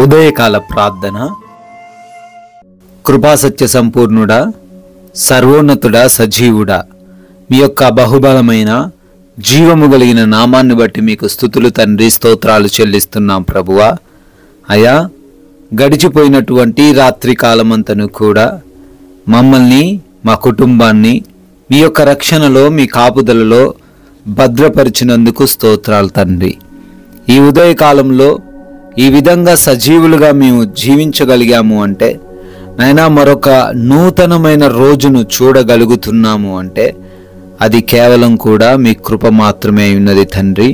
ఉదయకాల ప్రార్థన. కృపాసత్య సంపూర్ణుడా, సర్వోన్నతుడా, సజీవుడా, మీ యొక్క బహుబలమైన జీవము కలిగిన నామాన్ని బట్టి మీకు స్తుతులు తండ్రి, స్తోత్రాలు చెల్లిస్తున్నాం ప్రభువా. అయా, గడిచిపోయినటువంటి రాత్రి కాలమంతను కూడా మమ్మల్ని, మా కుటుంబాన్ని మీ యొక్క రక్షణలో, మీ కాపుదలలో భద్రపరిచినందుకు స్తోత్రాలు తండ్రి. ఈ ఉదయకాలంలో ఈ విధంగా సజీవులుగా మేము జీవించగలిగాము అంటే, నైనా మరొక నూతనమైన రోజును చూడగలుగుతున్నాము అంటే అది కేవలం కూడా మీ కృప మాత్రమే ఉన్నది తండ్రి.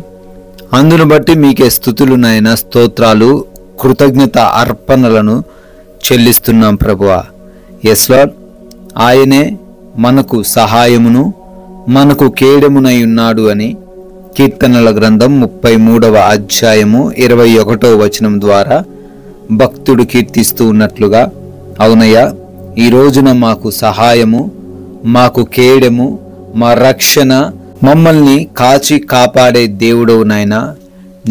అందును బట్టి మీకే స్తుతులు నైనా, స్తోత్రాలు, కృతజ్ఞత అర్పణలను చెల్లిస్తున్నాం ప్రభువా. ఎస్ లార్డ్, ఆయనే మనకు సహాయమును మనకు కేడమునై ఉన్నాడు అని కీర్తనల గ్రంథం 33వ అధ్యాయము 21వ వచనం ద్వారా భక్తుడు కీర్తిస్తూ ఉన్నట్లుగా, అవునయ్యా, ఈ రోజున మాకు సహాయము, మాకు కేడము, మా రక్షణ, మమ్మల్ని కాచి కాపాడే దేవుడవు నాయనా,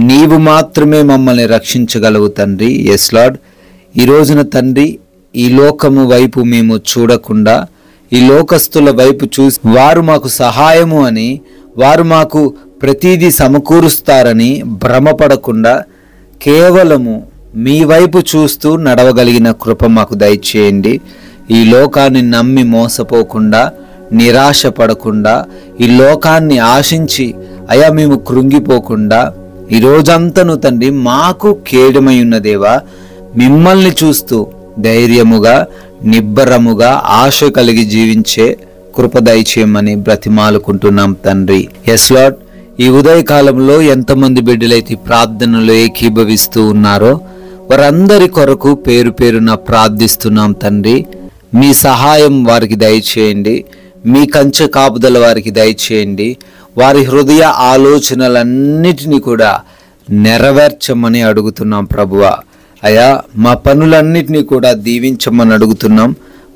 నీవు మాత్రమే మమ్మల్ని రక్షించగలవు తండ్రి. ఎస్ లార్డ్, ఈ రోజున తండ్రి, ఈ లోకము వైపు మేము చూడకుండా, ఈ లోకస్తుల వైపు చూసి వారు మాకు సహాయము అని, వారు మాకు ప్రతిదీ సమకూరుస్తారని భ్రమపడకుండా కేవలము మీ వైపు చూస్తూ నడవగలిగిన కృప మాకు దయచేయండి. ఈ లోకాన్ని నమ్మి మోసపోకుండా, నిరాశ పడకుండా, ఈ లోకాన్ని ఆశించి అయా మేము కృంగిపోకుండా, ఈ రోజంతను తండ్రి మాకు కేడమై ఉన్న దేవా, మిమ్మల్ని చూస్తూ ధైర్యముగా, నిబ్బరముగా, ఆశ కలిగి జీవించే కృప దయచేయమని బ్రతిమాలుకుంటున్నాం తండ్రి. ఎస్ లార్డ్, ఈ ఉదయకాలంలో ఎంతమంది బిడ్డలైతే ప్రార్థనలో ఏకీభవిస్తూ ఉన్నారో వారందరి కొరకు పేరు పేరున ప్రార్థిస్తున్నాం తండ్రి. మీ సహాయం వారికి దయచేయండి, మీ కంచె కాపుదల వారికి దయచేయండి. వారి హృదయ ఆలోచనలన్నిటినీ కూడా నెరవేర్చమని అడుగుతున్నాం ప్రభువా. అయా, మా పనులన్నిటినీ కూడా దీవించమని అడుగుతున్నాం.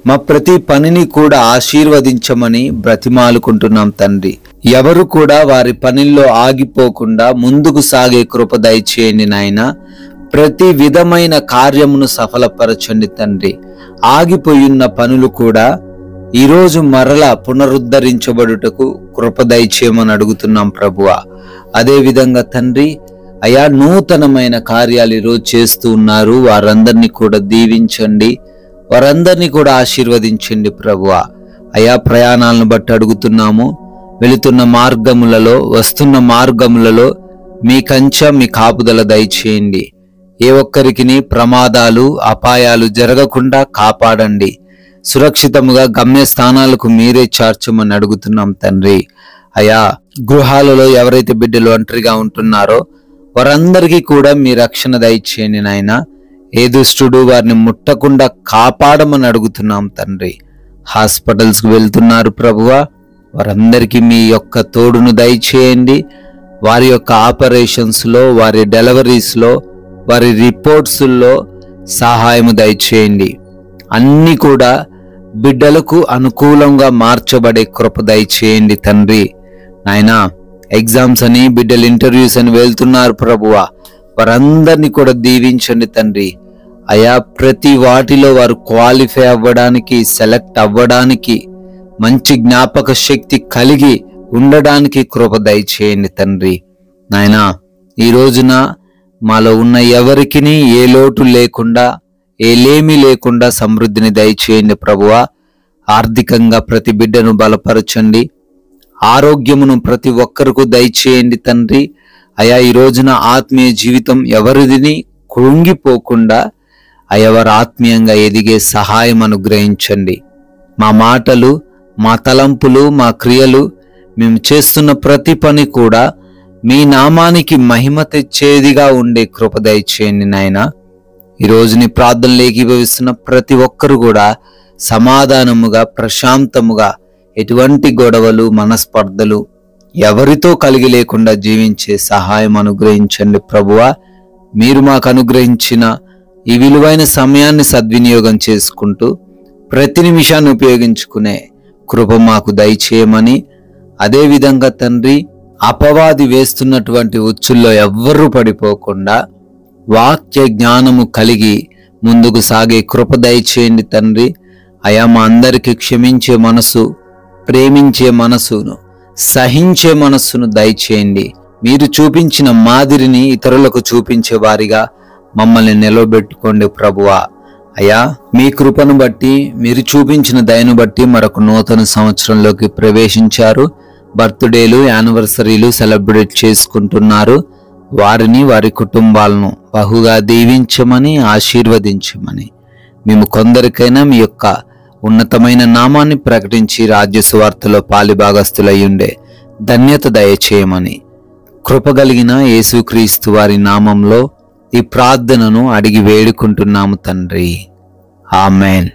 మా ప్రతి పనిని కూడా ఆశీర్వదించమని బ్రతిమాలుకుంటున్నాం తండ్రి. ఎవరు కూడా వారి పనిల్లో ఆగిపోకుండా ముందుకు సాగే కృప దయచేయండి నాయన. ప్రతి విధమైన కార్యమును సఫలపరచండి తండ్రి. ఆగిపోయిన పనులు కూడా ఈరోజు మరలా పునరుద్ధరించబడుటకు కృప దయచేయమని అడుగుతున్నాం ప్రభువా. అదేవిధంగా తండ్రి, అయా, నూతనమైన కార్యాలు ఈరోజు చేస్తూ ఉన్నారు, వారందరినీ కూడా దీవించండి, వారందరినీ కూడా ఆశీర్వదించండి ప్రభువా. అయా, ప్రయాణాలను బట్టి అడుగుతున్నాము. వెళుతున్న మార్గములలో, వస్తున్న మార్గములలో మీ కంచె, మీ కాపుదల దయచేయండి. ఏ ఒక్కరికి ప్రమాదాలు, అపాయాలు జరగకుండా కాపాడండి. సురక్షితముగా గమ్యస్థానాలకు మీరే చేర్చమని అడుగుతున్నాం తండ్రి. అయా, గృహాలలో ఎవరైతే బిడ్డలు ఒంటరిగా ఉంటున్నారో వారందరికీ కూడా మీ రక్షణ దయచేయండి నాయన. ఏ దుష్టుడు వారిని ముట్టకుండా కాపాడమని అడుగుతున్నాం తండ్రి. హాస్పిటల్స్కి వెళ్తున్నారు ప్రభువా, వారందరికీ మీ యొక్క తోడును దయచేయండి. వారి యొక్క ఆపరేషన్స్లో, వారి డెలివరీస్లో, వారి రిపోర్ట్స్లో సహాయము దయచేయండి. అన్నీ కూడా బిడ్డలకు అనుకూలంగా మార్చబడే కృప దయచేయండి తండ్రి. నాయనా, ఎగ్జామ్స్ అని, బిడ్డలు ఇంటర్వ్యూస్ అని వెళ్తున్నారు ప్రభువా, వారందరినీ కూడా దీవించండి తండ్రి. అయా, ప్రతి వాటిలో వారు క్వాలిఫై అవ్వడానికి, సెలెక్ట్ అవ్వడానికి, మంచి జ్ఞాపక శక్తి కలిగి ఉండడానికి కృప దయచేయండి తండ్రి. నాయనా, ఈ రోజున మాలో ఉన్న ఎవరికి ఏ లోటు లేకుండా, ఏ లేమి లేకుండా సమృద్ధిని దయచేయండి ప్రభువా. ఆర్థికంగా ప్రతి బిడ్డను బలపరచండి, ఆరోగ్యమును ప్రతి ఒక్కరికి దయచేయండి తండ్రి. అయా, ఈ రోజున ఆత్మీయ జీవితం ఎవరిదిని కృంగిపోకుండా వారు ఆత్మీయంగా ఎదిగే సహాయం అనుగ్రహించండి. మా మాటలు, మా తలంపులు, మా క్రియలు, మేము చేస్తున్న ప్రతి పని కూడా మీ నామానికి మహిమ తెచ్చేదిగా ఉండే కృప దయచేయండి నాయన. ఈరోజు నీ ప్రార్థనలు ఏకీభవిస్తున్న ప్రతి ఒక్కరు కూడా సమాధానముగా, ప్రశాంతముగా, ఎటువంటి గొడవలు, మనస్పర్ధలు ఎవరితో కలిగి లేకుండా జీవించే సహాయం అనుగ్రహించండి ప్రభువా. మీరు మాకు అనుగ్రహించిన ఈ విలువైన సమయాన్ని సద్వినియోగం చేసుకుంటూ ప్రతి నిమిషాన్ని ఉపయోగించుకునే కృప మాకు దయచేయమని, అదేవిధంగా తండ్రి, అపవాది వేస్తున్నటువంటి ఉచ్చుల్లో ఎవ్వరూ పడిపోకుండా వాక్య జ్ఞానము కలిగి ముందుకు సాగే కృప దయచేయండి తండ్రి. అయా మా అందరికీ క్షమించే మనసు, ప్రేమించే మనసును, సహించే మనస్సును దయచేయండి. మీరు చూపించిన మాదిరిని ఇతరులకు చూపించే వారిగా మమ్మల్ని నిలవబెట్టుకోండి ప్రభువా. అయ్యా, మీ కృపను బట్టి, మీరు చూపించిన దయను బట్టి మరొక నూతన సంవత్సరంలోకి ప్రవేశించారు. బర్త్డేలు, యానివర్సరీలు సెలబ్రేట్ చేసుకుంటున్నారు. వారిని, వారి కుటుంబాలను బహుగా దీవించమని, ఆశీర్వదించమని, మేము కొందరికైనా మీ యొక్క ఉన్నతమైన నామాన్ని ప్రకటించి రాజ్య సువార్తలో పాలిభాగస్తులయ్యుండే ధన్యత దయచేయమని, కృపగలిగిన యేసుక్రీస్తు వారి నామంలో ఈ ప్రార్థనను అడిగి వేడుకుంటున్నాము తండ్రి. ఆమెన్.